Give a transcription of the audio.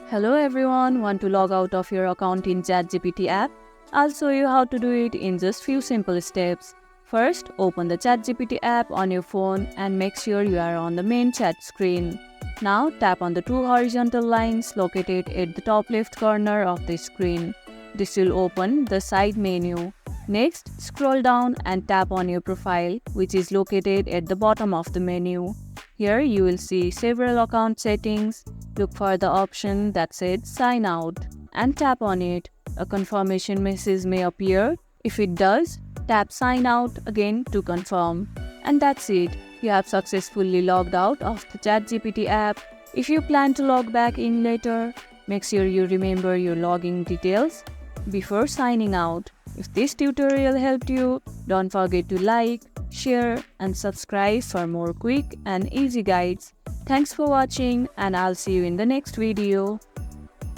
Hello everyone, want to log out of your account in ChatGPT app? I'll show you how to do it in just few simple steps. First, open the ChatGPT app on your phone and make sure you are on the main chat screen. Now tap on the two horizontal lines located at the top left corner of the screen. This will open the side menu. Next, scroll down and tap on your profile, which is located at the bottom of the menu. Here you will see several account settings. Look for the option that said Sign Out and tap on it. A confirmation message may appear. If it does, tap Sign Out again to confirm. And that's it. You have successfully logged out of the ChatGPT app. If you plan to log back in later, make sure you remember your login details before signing out. If this tutorial helped you, don't forget to like, share and subscribe for more quick and easy guides. Thanks for watching and I'll see you in the next video.